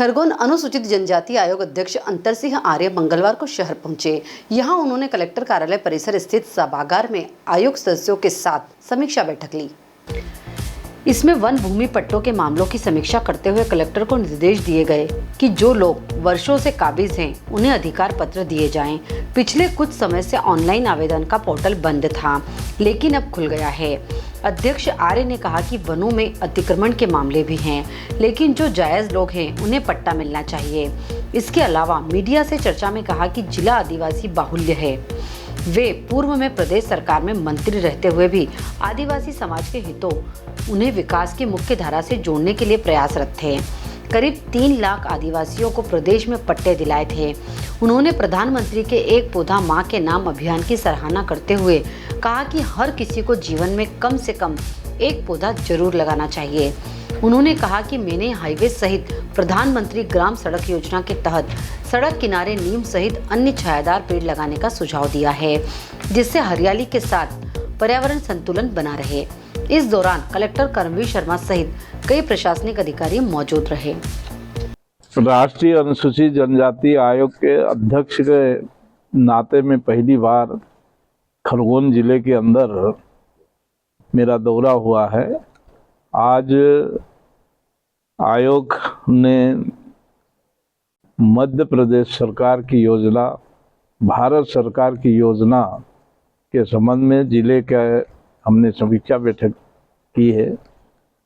खरगोन अनुसूचित जनजाति आयोग अध्यक्ष अंतर सिंह आर्य मंगलवार को शहर पहुंचे। यहां उन्होंने कलेक्टर कार्यालय परिसर स्थित सभागार में आयोग सदस्यों के साथ समीक्षा बैठक ली। इसमें वन भूमि पट्टों के मामलों की समीक्षा करते हुए कलेक्टर को निर्देश दिए गए कि जो लोग वर्षों से काबिज हैं उन्हें अधिकार पत्र दिए जाएं। पिछले कुछ समय से ऑनलाइन आवेदन का पोर्टल बंद था, लेकिन अब खुल गया है। अध्यक्ष आर्य ने कहा कि वनों में अतिक्रमण के मामले भी हैं, लेकिन जो जायज लोग हैं उन्हें पट्टा मिलना चाहिए। इसके अलावा मीडिया से चर्चा में कहा कि जिला आदिवासी बाहुल्य है। वे पूर्व में प्रदेश सरकार में मंत्री रहते हुए भी आदिवासी समाज के हितों उन्हें विकास की मुख्य धारा से जोड़ने के लिए प्रयासरत थे। करीब 3 लाख आदिवासियों को प्रदेश में पट्टे दिलाए थे। उन्होंने प्रधानमंत्री के एक पौधा मां के नाम अभियान की सराहना करते हुए कहा कि हर किसी को जीवन में कम से कम एक पौधा जरूर लगाना चाहिए। उन्होंने कहा कि मैंने हाईवे सहित प्रधानमंत्री ग्राम सड़क योजना के तहत सड़क किनारे नीम सहित अन्य छायादार पेड़ लगाने का सुझाव दिया है, जिससे हरियाली के साथ पर्यावरण संतुलन बना रहे। इस दौरान कलेक्टर कर्मवीर शर्मा सहित कई प्रशासनिक अधिकारी मौजूद रहे। राष्ट्रीय अनुसूचित जनजाति आयोग के अध्यक्ष के नाते में पहली बार खरगोन जिले के अंदर मेरा दौरा हुआ है। आज आयोग ने मध्य प्रदेश सरकार की योजना, भारत सरकार की योजना के संबंध में जिले के हमने समीक्षा बैठक की है।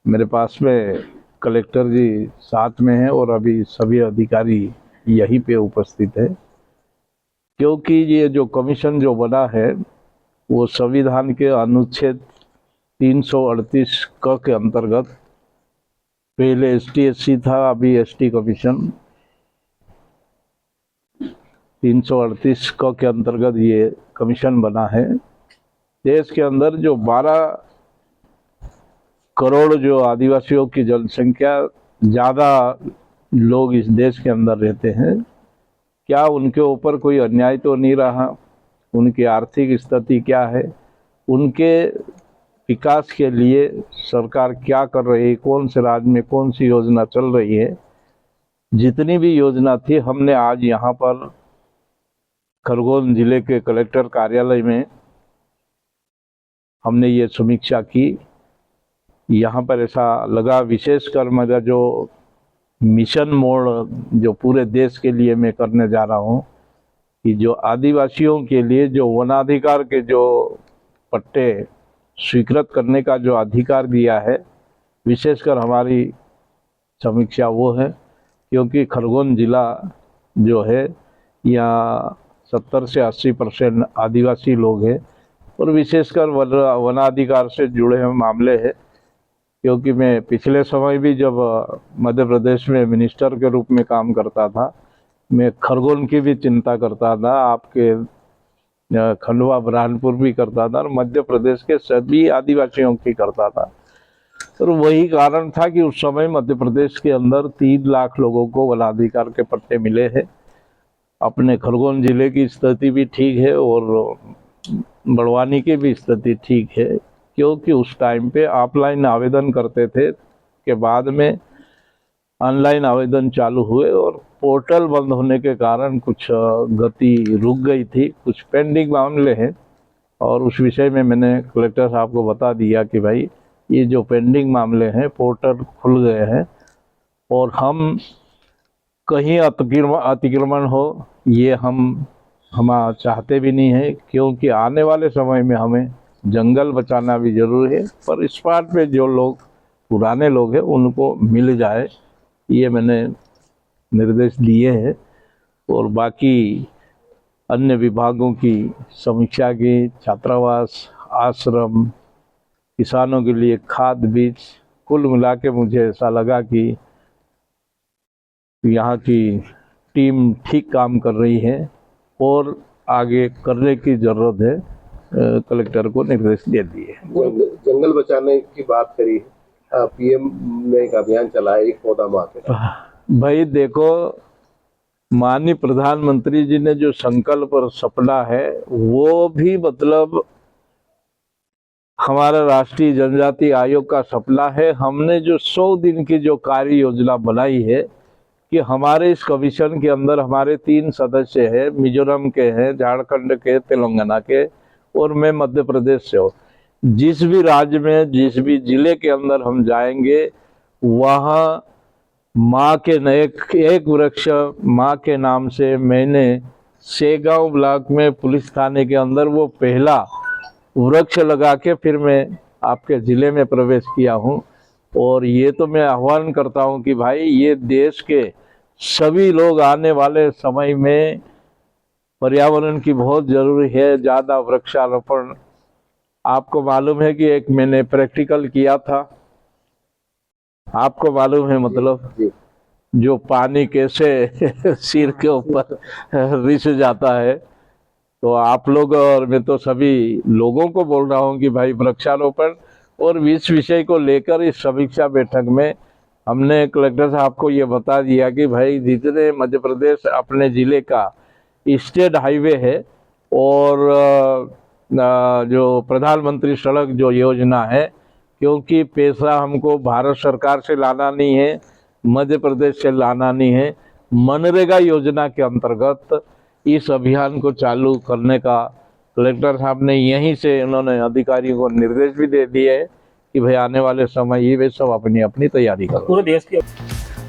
मेरे पास में कलेक्टर जी साथ में हैं और अभी सभी अधिकारी यहीं पे उपस्थित है, क्योंकि ये जो कमीशन जो बना है वो संविधान के अनुच्छेद 338 क के अंतर्गत, पहले ST/SC था, अभी ST कमीशन 338 क के अंतर्गत ये कमीशन बना है। देश के अंदर जो 12 करोड़ जो आदिवासियों की जनसंख्या, ज़्यादा लोग इस देश के अंदर रहते हैं, क्या उनके ऊपर कोई अन्याय तो नहीं रहा? उनकी आर्थिक स्थिति क्या है? उनके विकास के लिए सरकार क्या कर रही है? कौन से राज्य में कौन सी योजना चल रही है? जितनी भी योजना थी हमने आज यहाँ पर खरगोन जिले के कलेक्टर कार्यालय में हमने ये समीक्षा की। यहाँ पर ऐसा लगा, विशेषकर मेरा जो मिशन मोड जो पूरे देश के लिए मैं करने जा रहा हूँ, कि जो आदिवासियों के लिए जो वनाधिकार के जो पट्टे स्वीकृत करने का जो अधिकार दिया है, विशेषकर हमारी समीक्षा वो है, क्योंकि खरगोन जिला जो है यहाँ 70 से 80% आदिवासी लोग हैं और विशेषकर वनाधिकार से जुड़े हुए मामले हैं। क्योंकि मैं पिछले समय भी जब मध्य प्रदेश में मिनिस्टर के रूप में काम करता था, मैं खरगोन की भी चिंता करता था, आपके खंडवा बुरहानपुर भी करता था और मध्य प्रदेश के सभी आदिवासियों की करता था। और वही कारण था कि उस समय मध्य प्रदेश के अंदर 3 लाख लोगों को वनाधिकार के पट्टे मिले हैं। अपने खरगोन जिले की स्थिति भी ठीक है और बड़वानी की भी स्थिति ठीक है, क्योंकि उस टाइम पे ऑफलाइन आवेदन करते थे, के बाद में ऑनलाइन आवेदन चालू हुए और पोर्टल बंद होने के कारण कुछ गति रुक गई थी। कुछ पेंडिंग मामले हैं और उस विषय में मैंने कलेक्टर साहब को बता दिया कि भाई ये जो पेंडिंग मामले हैं, पोर्टल खुल गए हैं और हम कहीं अतिक्रमण हो ये हम चाहते भी नहीं है, क्योंकि आने वाले समय में हमें जंगल बचाना भी जरूरी है। पर इस बात पे जो लोग पुराने लोग हैं उनको मिल जाए, ये मैंने निर्देश दिए हैं। और बाकी अन्य विभागों की समीक्षा की, छात्रावास, आश्रम, किसानों के लिए खाद बीज, कुल मिला के मुझे ऐसा लगा कि यहाँ की टीम ठीक काम कर रही है और आगे करने की ज़रूरत है। कलेक्टर को निर्देश दे दिए। जंगल बचाने की बात करी, PM ने एक अभियान चलाया, एक पौधा मां के। भाई देखो, माननीय प्रधानमंत्री जी ने जो संकल्प और सपना है वो भी मतलब हमारा राष्ट्रीय जनजाति आयोग का सपना है। हमने जो 100 दिन की जो कार्य योजना बनाई है कि हमारे इस कमीशन के अंदर हमारे 3 सदस्य हैं, मिजोरम के हैं, झारखंड के, तेलंगाना के, और मैं मध्य प्रदेश से हूँ। जिस भी राज्य में, जिस भी जिले के अंदर हम जाएंगे, वहाँ माँ के एक वृक्ष माँ के नाम से मैंने सेगांव ब्लॉक में पुलिस थाने के अंदर वो पहला वृक्ष लगा के फिर मैं आपके ज़िले में प्रवेश किया हूँ। और ये तो मैं आह्वान करता हूँ कि भाई ये देश के सभी लोग आने वाले समय में पर्यावरण की बहुत ज़रूरी है, ज़्यादा वृक्षारोपण। आपको मालूम है कि एक मैंने प्रैक्टिकल किया था, आपको मालूम है, मतलब जी। जो पानी कैसे सिर के ऊपर रिस जाता है। तो आप लोग और मैं तो सभी लोगों को बोल रहा हूँ कि भाई वृक्षारोपण, और इस विषय को लेकर इस समीक्षा बैठक में हमने कलेक्टर साहब को ये बता दिया कि भाई जितने मध्य प्रदेश अपने ज़िले का स्टेट हाईवे है और जो प्रधानमंत्री सड़क जो योजना है, क्योंकि पैसा हमको भारत सरकार से लाना नहीं है, मध्य प्रदेश से लाना नहीं है, मनरेगा योजना के अंतर्गत इस अभियान को चालू करने का कलेक्टर साहब ने यहीं से उन्होंने अधिकारियों को निर्देश भी दे दिए है कि भाई आने वाले समय ये वे सब अपनी अपनी तैयारी करो। पूरे देश की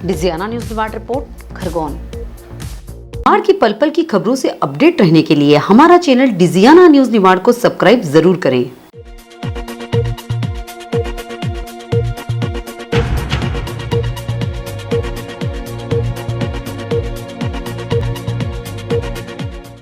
डिजियाना न्यूज निवाड़ रिपोर्ट, खरगोन। निवाड़ की पल पल की खबरों से अपडेट रहने के लिए हमारा चैनल डिजियाना न्यूज निवाड़ को सब्सक्राइब जरूर करें।